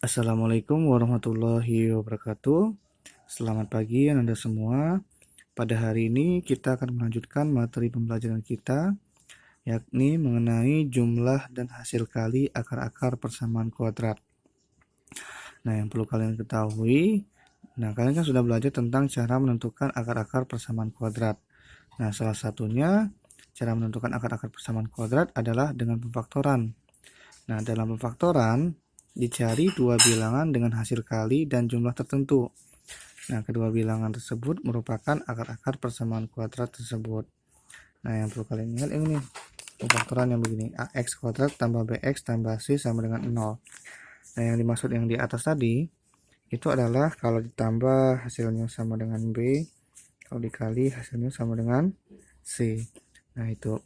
Assalamualaikum warahmatullahi wabarakatuh. Selamat pagi Anda semua. Pada hari ini kita akan melanjutkan materi pembelajaran kita, yakni mengenai jumlah dan hasil kali akar-akar persamaan kuadrat. Nah, yang perlu kalian ketahui, kalian kan sudah belajar tentang cara menentukan akar-akar persamaan kuadrat. Nah, salah satunya cara menentukan akar-akar persamaan kuadrat adalah dengan pemfaktoran. Nah, dalam pemfaktoran dicari dua bilangan dengan hasil kali dan jumlah tertentu. Nah, kedua bilangan tersebut merupakan akar-akar persamaan kuadrat tersebut. Nah, yang perlu kalian ingat ini nih, pemfaktoran yang begini, ax kuadrat tambah bx tambah c sama dengan 0. Nah, yang dimaksud yang di atas tadi, itu adalah kalau ditambah hasilnya sama dengan b, kalau dikali hasilnya sama dengan c. Nah, itu.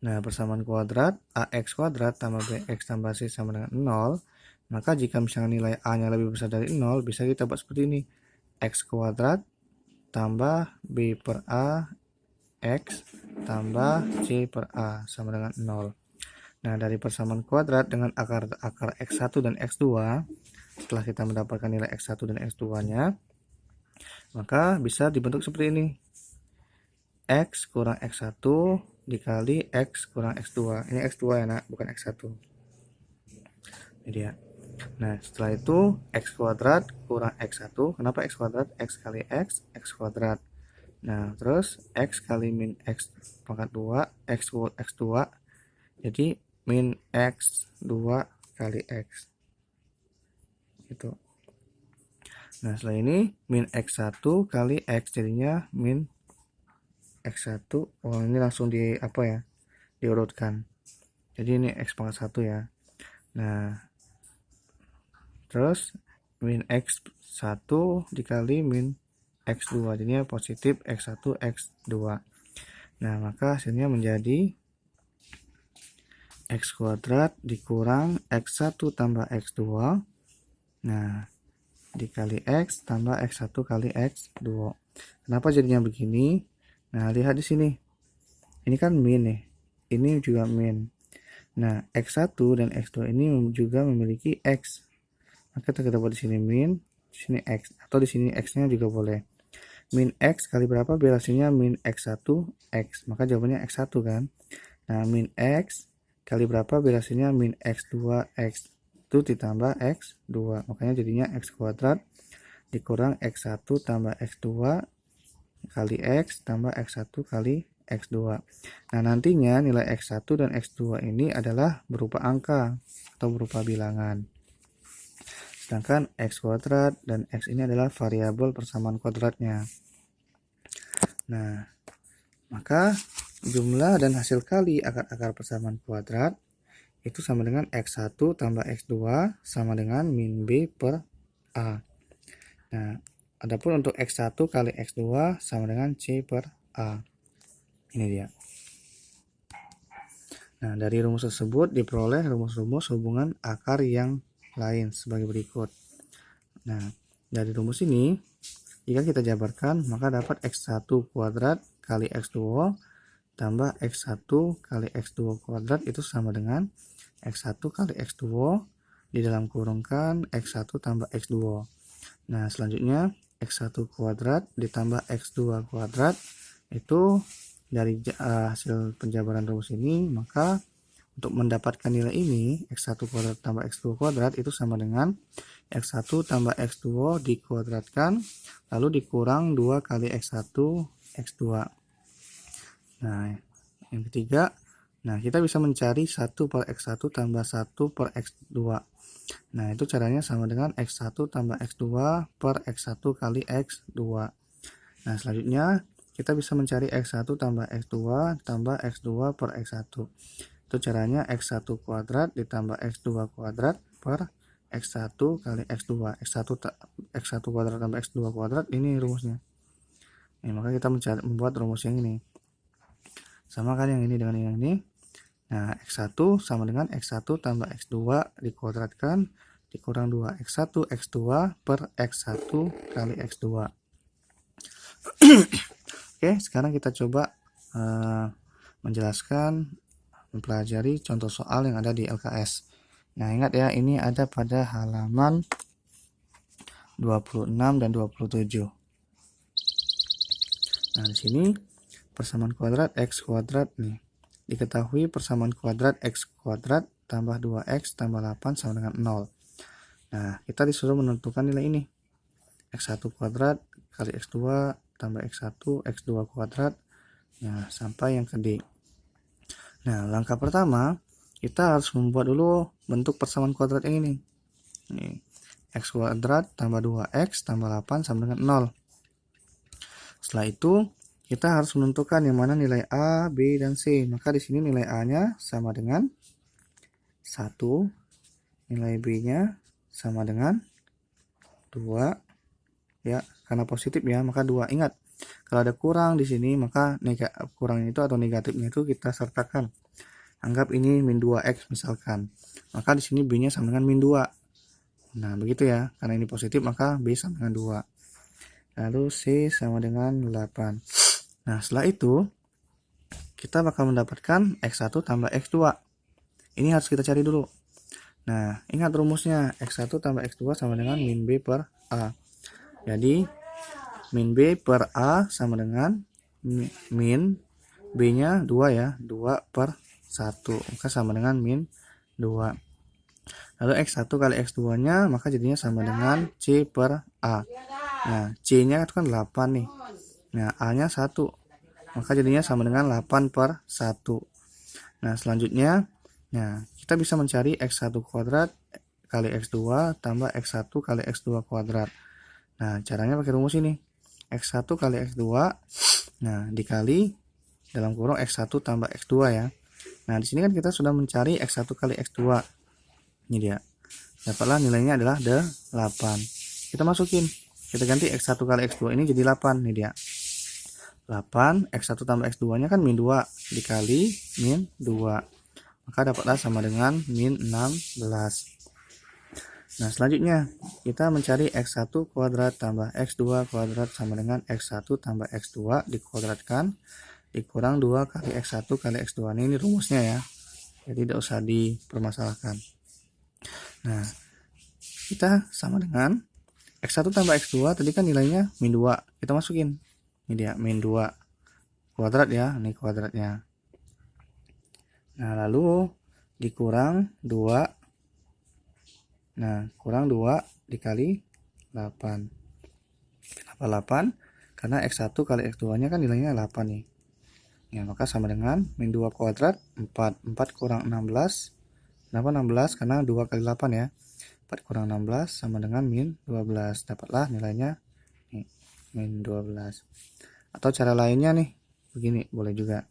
Nah, persamaan kuadrat ax kuadrat tambah bx tambah c sama dengan 0, maka jika misalnya nilai a-nya lebih besar dari 0, bisa kita buat seperti ini. X kuadrat tambah b per a x tambah c per a sama dengan 0. Nah, dari persamaan kuadrat dengan akar x1 dan x2, setelah kita mendapatkan nilai x1 dan x2-nya, maka bisa dibentuk seperti ini. X kurang x1 dikali x kurang x2. Ini x2 ya nak, bukan x1. Ini dia. Nah, setelah itu x kuadrat kurang x1. Kenapa x kuadrat? X kali x kuadrat. Nah, terus x kali min x pangkat 2, x2. Jadi min x2 kali x. Gitu. Nah, setelah ini min x1 kali x, jadinya min x1. Oh, ini langsung di apa ya? Diurutkan. Jadi ini x pangkat 1 ya. Nah, terus min x1 dikali min x2, jadinya positif x1 x2. Nah, maka hasilnya menjadi x kuadrat dikurang x1 tambah x2. Nah, dikali x tambah x1 kali x2. Kenapa jadinya begini? Nah, lihat di sini. Ini kan min nih. Ini juga min. Nah, x1 dan x2 ini juga memiliki x. Maka kita buat di sini min, di sini x, atau di sini x-nya juga boleh. Min x kali berapa biar hasilnya min x1 x. Maka jawabannya x1 kan. Nah, min x kali berapa biar hasilnya min x2 x. Itu ditambah x2. Makanya jadinya x kuadrat dikurang x1 tambah x2 kali x tambah x1 kali x2. Nah, nantinya nilai x1 dan x2 ini adalah berupa angka atau berupa bilangan. Sedangkan x kuadrat dan x ini adalah variabel persamaan kuadratnya. Nah, maka jumlah dan hasil kali akar-akar persamaan kuadrat itu sama dengan x1 tambah x2 sama dengan min b per a. Nah, adapun untuk x1 kali x2 sama dengan c per a. Ini dia. Nah, dari rumus tersebut diperoleh rumus-rumus hubungan akar yang lain sebagai berikut. Nah, dari rumus ini, jika kita jabarkan, maka dapat x1 kuadrat kali x2 tambah x1 kali x2 kuadrat itu sama dengan x1 kali x2 di dalam kurungkan x1 tambah x2. Nah, selanjutnya x1 kuadrat ditambah x2 kuadrat itu dari hasil penjabaran rumus ini, maka untuk mendapatkan nilai ini x1 kuadrat tambah x2 kuadrat itu sama dengan x1 tambah x2 dikuadratkan lalu dikurang 2 kali x1 x2. Nah, yang ketiga, nah kita bisa mencari 1 per x1 tambah 1 per x2. Nah, itu caranya sama dengan x1 tambah x2 per x1 kali x2. Nah, selanjutnya kita bisa mencari x1 tambah x2 tambah x2 per x1. Itu caranya x1 kuadrat ditambah x2 kuadrat per x1 kali x2. x1 kuadrat tambah x2 kuadrat, ini rumusnya. Nah, maka kita membuat rumus yang ini. Sama kan yang ini dengan yang ini. Nah, x1 sama dengan x1 tambah x2 dikuadratkan dikurang 2 x1 x2 per x1 kali x2. Oke, sekarang kita coba menjelaskan, mempelajari contoh soal yang ada di LKS. Nah, ingat ya, ini ada pada halaman 26 dan 27. Nah, di sini persamaan kuadrat x kuadrat nih. Diketahui persamaan kuadrat x kuadrat tambah 2x tambah 8 sama dengan 0. Nah, kita disuruh menentukan nilai ini. X1 kuadrat kali X2 tambah X1, X2 kuadrat. Nah, sampai yang ke D. Nah, langkah pertama, kita harus membuat dulu bentuk persamaan kuadrat yang ini. Nih, X kuadrat tambah 2X tambah 8 sama dengan 0. Setelah itu, kita harus menentukan yang mana nilai A, B, dan C. Maka di sini nilai A-nya sama dengan 1, nilai B-nya sama dengan 2. Ya, karena positif ya, maka 2. Ingat, kalau ada kurang di sini, maka kurang itu atau negatifnya itu kita sertakan. Anggap ini min 2x misalkan. Maka di sini B-nya sama dengan min 2. Nah, begitu ya. Karena ini positif, maka B sama dengan 2. Lalu C sama dengan 8. Nah, setelah itu, kita bakal mendapatkan X1 tambah X2. Ini harus kita cari dulu. Nah, ingat rumusnya. X1 tambah X2 sama dengan min B per A. Jadi, min B per A sama dengan min B-nya 2 ya. 2 per 1. Maka sama dengan min 2. Lalu X1 kali X2-nya, maka jadinya sama dengan C per A. Nah, C-nya itu kan 8 nih. Nah, A-nya 1. Maka jadinya sama dengan 8 per 1. Nah, selanjutnya, nah, kita bisa mencari X1 kuadrat kali X2 tambah X1 kali X2 kuadrat. Nah, caranya pakai rumus ini. X1 kali X2, nah, dikali dalam kurung X1 tambah X2 ya. Nah, di sini kan kita sudah mencari X1 kali X2. Ini dia. Dapatlah nilainya adalah 8. Kita masukin. Kita ganti X1 kali X2 ini jadi 8. Ini dia. 8, X1 tambah X2-nya kan min 2 dikali min 2. Maka dapatlah sama dengan min 16. Nah, selanjutnya kita mencari X1 kuadrat tambah X2 kuadrat sama dengan X1 tambah X2 dikuadratkan dikurang 2 kali X1 kali X2. Ini rumusnya ya. Jadi tidak usah dipermasalahkan. Nah, kita sama dengan X1 tambah X2 tadi kan nilainya min 2. Kita masukin. Ini dia min 2 kuadrat ya, ini kuadratnya. Nah, lalu dikurang 2. Nah, kurang 2 dikali 8. Kenapa 8? Karena X1 kali X2-nya kan nilainya 8 nih. Ya, maka sama dengan min 2 kuadrat 4. 4 kurang 16. Kenapa 16? Karena 2 kali 8 ya. 4 kurang 16 sama dengan min 12. Dapatlah nilainya nih, min 12. Atau cara lainnya nih, begini boleh juga.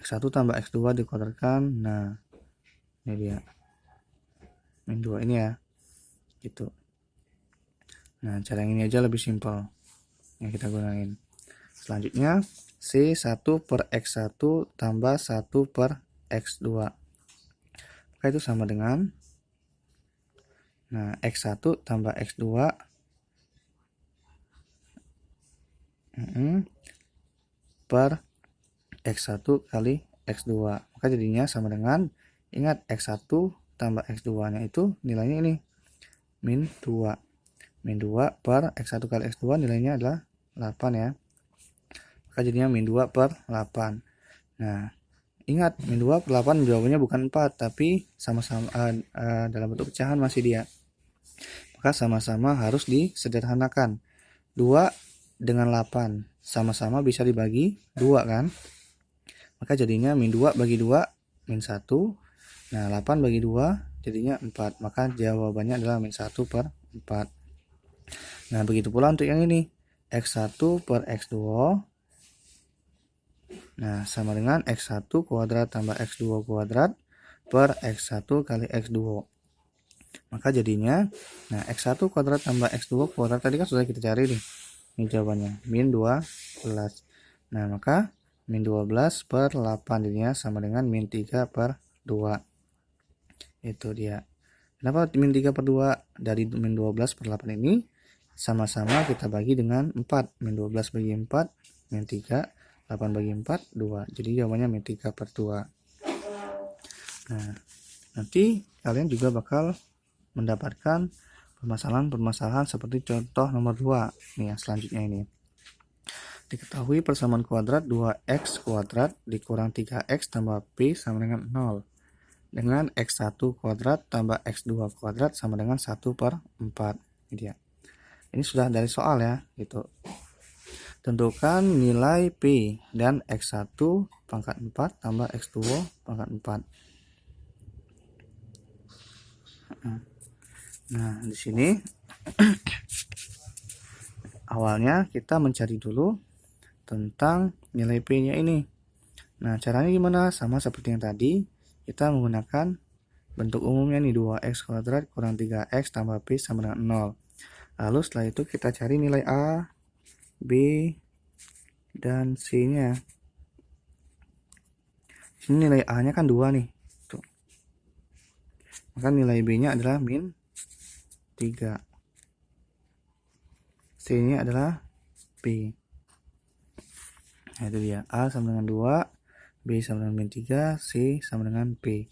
X1 tambah X2 dikuadratkan. Nah, ini dia. Min 2 ini ya. Gitu. Nah, cara yang ini aja lebih simpel yang kita gunain. Selanjutnya, C1 per X1 tambah 1 per X2. Maka itu sama dengan, nah, X1 tambah X2 per X1 kali X2. Maka jadinya sama dengan, ingat X1 tambah X2-nya itu nilainya ini, min 2. Min 2 per X1 kali X2 nilainya adalah 8 ya. Maka jadinya min 2 per 8. Nah, ingat min 2 per 8 jawabannya bukan 4, tapi sama-sama dalam bentuk pecahan masih dia. Maka sama-sama harus disederhanakan. 2 dengan 8 sama-sama bisa dibagi 2 kan. Maka jadinya min 2 bagi 2 min 1. Nah, 8 bagi 2 jadinya 4. Maka jawabannya adalah min 1 per 4. Nah, begitu pula untuk yang ini. X1 per X2. Nah, sama dengan X1 kuadrat tambah X2 kuadrat per X1 kali X2. Maka jadinya, nah, X1 kuadrat tambah X2 kuadrat tadi kan sudah kita cari nih. Ini jawabannya, min 12. Nah, maka min 12 per 8 jadinya sama dengan min 3 per 2. Itu dia. Kenapa min 3 per 2? Dari min 12 per 8 ini sama-sama kita bagi dengan 4. Min 12 bagi 4, min 3. 8 bagi 4, 2. Jadi jawabannya min 3 per 2. Nah, Nanti kalian juga bakal mendapatkan permasalahan-permasalahan seperti contoh nomor 2 nih yang selanjutnya ini. Diketahui persamaan kuadrat 2x kuadrat dikurang 3x tambah p sama dengan 0. Dengan x1 kuadrat tambah x2 kuadrat sama dengan 1/4. Ini sudah dari soal ya, gitu. Tentukan nilai p dan x1 pangkat 4 tambah x2 pangkat 4. Nah, di sini awalnya kita mencari dulu tentang nilai p-nya ini. Nah, caranya gimana? Sama seperti yang tadi, kita menggunakan bentuk umumnya nih, 2x kuadrat kurang 3x tambah p sama dengan 0. Lalu setelah itu kita cari nilai a, b, dan c-nya. Sini nilai a-nya kan 2 nih. Tuh. Maka nilai b-nya adalah min 3. C-nya adalah p. Nah, itu dia. A sama dengan 2, B sama dengan min 3, C sama dengan P.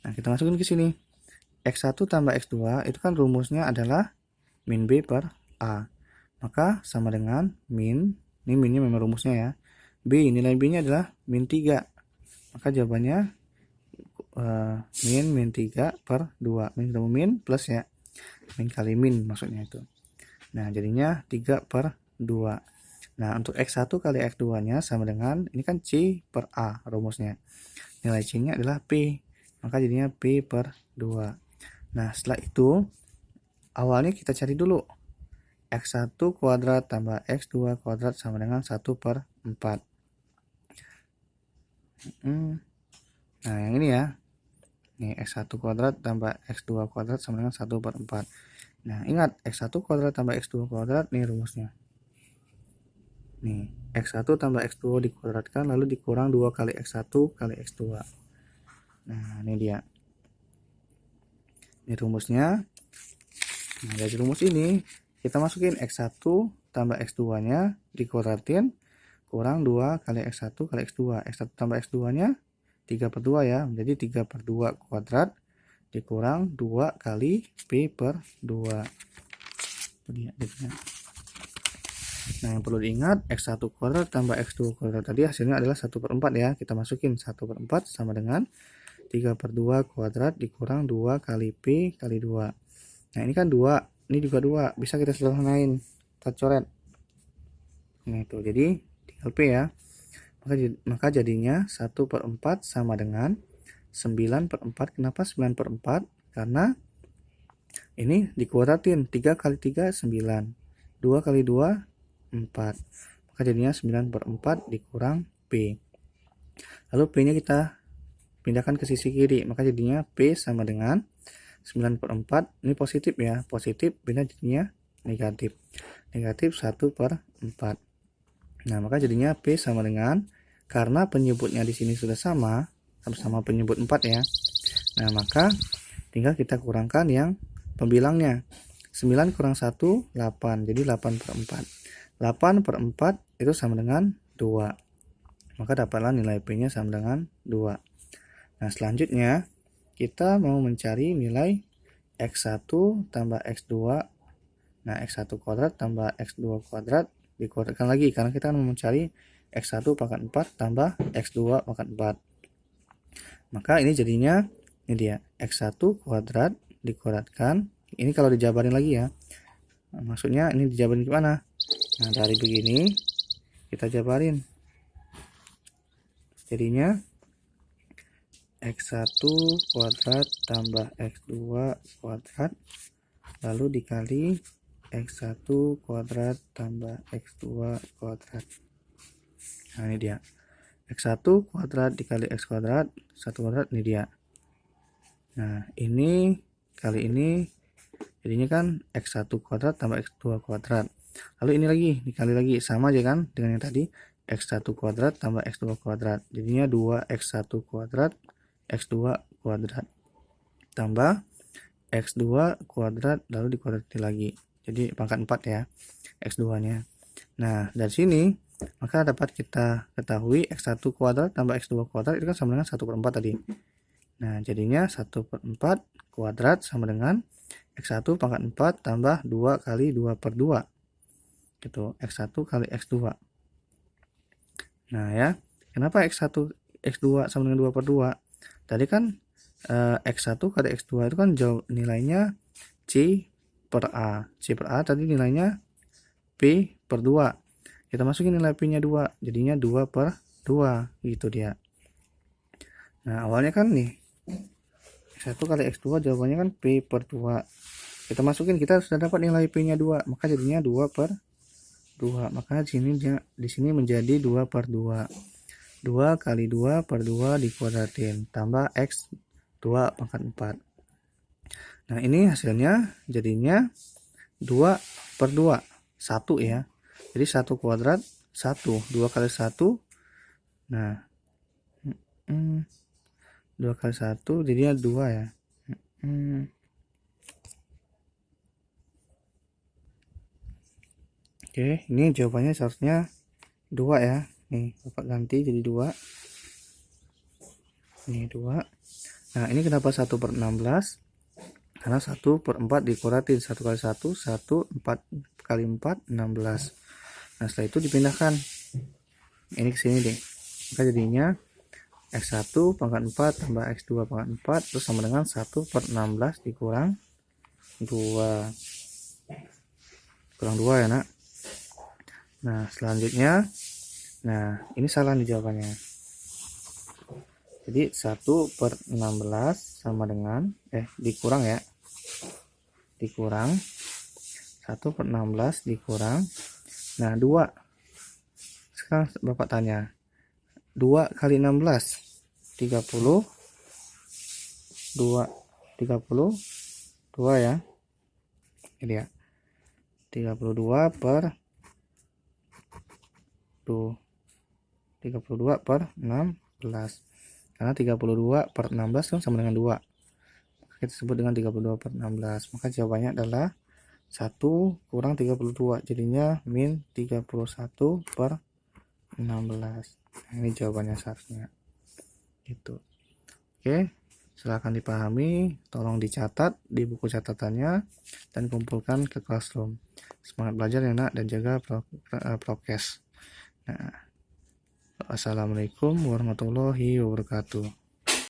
Nah, kita masukin ke sini. X1 tambah X2 itu kan rumusnya adalah min B per A. Maka sama dengan min, ini minnya memang rumusnya ya. B, nilai B-nya adalah min 3. Maka jawabannya min 3 per 2. Min ketemu min plus ya. Min kali min maksudnya itu. Nah, jadinya 3 per 2. Nah, untuk X1 kali X2-nya sama dengan, ini kan C per A rumusnya. Nilai C-nya adalah P. Maka jadinya P per 2. Nah, setelah itu, awalnya kita cari dulu. X1 kuadrat tambah X2 kuadrat sama dengan 1/4. Nah, yang ini ya. Nih, X1 kuadrat tambah X2 kuadrat sama dengan 1/4. Nah, ingat, X1 kuadrat tambah X2 kuadrat, nih rumusnya. Nih, X1 tambah X2 dikuadratkan lalu dikurang 2 kali X1 kali X2. Nah, ini dia. Ini rumusnya. Nah, dari rumus ini kita masukin X1 tambah X2-nya dikuadratin kurang 2 kali X1 kali X2. X1 tambah X2-nya 3/2 ya. Menjadi 3/2 kuadrat dikurang 2 kali P per 2. Ini dia. Nah, yang perlu diingat, X1 kuadrat tambah X2 kuadrat tadi hasilnya adalah 1/4 ya. Kita masukin 1/4 sama dengan 3/2 kuadrat dikurang 2 kali P kali 2. Nah, ini kan 2, ini juga 2. Bisa kita sederhanain, kita coret. Nah, itu jadi tinggal P ya. Maka jadinya 1/4 sama dengan 9/4. Kenapa 9/4? Karena ini dikuadratin, 3 kali 3 9. 2 kali 2 4. Maka jadinya 9/4 dikurang P. Lalu P-nya kita pindahkan ke sisi kiri. Maka jadinya P sama dengan 9/4. Ini positif ya. Positif, pindah jadinya negatif. Negatif 1/4. Nah, maka jadinya P sama dengan, karena penyebutnya di sini sudah sama penyebut 4 ya. Nah, maka tinggal kita kurangkan yang pembilangnya. 9 kurang 1, 8. Jadi 8/4. 8/4 itu sama dengan 2. Maka dapatlah nilai P-nya sama dengan 2. Nah, selanjutnya kita mau mencari nilai X1 tambah X2. Nah, X1 kuadrat tambah X2 kuadrat dikuadratkan lagi, karena kita mau mencari X1 pangkat 4 tambah X2 pangkat 4. Maka ini jadinya, ini dia, X1 kuadrat dikuadratkan. Ini kalau dijabarin lagi ya. Nah, maksudnya ini dijabarin gimana? Nah, dari begini kita jabarin. Jadinya X1 kuadrat tambah X2 kuadrat lalu dikali X1 kuadrat tambah X2 kuadrat. Nah, ini dia. X1 kuadrat dikali X kuadrat, 1 kuadrat, ini dia. Nah, ini kali ini jadinya kan X1 kuadrat tambah X2 kuadrat. Lalu ini lagi dikali lagi, sama aja kan dengan yang tadi, X1 kuadrat tambah X2 kuadrat. Jadinya 2X1 kuadrat X2 kuadrat tambah X2 kuadrat lalu dikuadrati lagi. Jadi pangkat 4 ya X2-nya. Nah, dari sini maka dapat kita ketahui X1 kuadrat tambah X2 kuadrat itu kan sama dengan 1/4 tadi. Nah, jadinya 1/4 kuadrat sama dengan X1 pangkat 4 tambah 2 kali 2/2. Gitu, X1 kali X2. Nah ya, kenapa X1 X2 sama dengan 2/2? Tadi kan X1 kali X2 itu kan nilainya C per A. C per A tadi nilainya P/2. Kita masukin nilai P-nya 2, jadinya 2/2 gitu dia. Nah, awalnya kan nih X1 kali X2 jawabannya kan P/2. Kita masukin, kita sudah dapat nilai P-nya 2, maka jadinya 2/2. Maka di sini menjadi 2/2. 2 kali 2/2 dikuadratin tambah X2 pangkat 4. Nah, ini hasilnya jadinya 2/2. 1 ya. Jadi 1 kuadrat 1. 2 kali 1. Nah, 2 kali 1 jadinya 2 ya. Oke, ini jawabannya seharusnya 2 ya. Nih, Bapak ganti jadi 2. Ini 2. Nah, ini kenapa 1/16? Karena 1/4 dikuadratin. 1 kali 1, 1, 4 kali 4, 16. Nah, setelah itu dipindahkan. Ini ke sini deh. Maka jadinya X1 pangkat 4 tambah X2 pangkat 4 terus sama dengan 1/16 dikurang 2. Kurang 2 ya, Nak. Nah, selanjutnya, nah ini salah nih jawabannya. Jadi 1/16 sama dengan dikurang ya. Dikurang 1/16 dikurang. Nah, 2. Sekarang Bapak tanya. 2 kali 16 30. 2 32 ya. Ini ya. 32 per 16. Karena 32/16 kan sama dengan 2. Kita sebut dengan 32/16. Maka jawabannya adalah 1 kurang 32. Jadinya min 31/16. Ini jawabannya seharusnya. Gitu. Oke, silakan dipahami, tolong dicatat di buku catatannya dan kumpulkan ke classroom. Semangat belajar ya, Nak, dan jaga prokes. Nah, Assalamualaikum warahmatullahi wabarakatuh.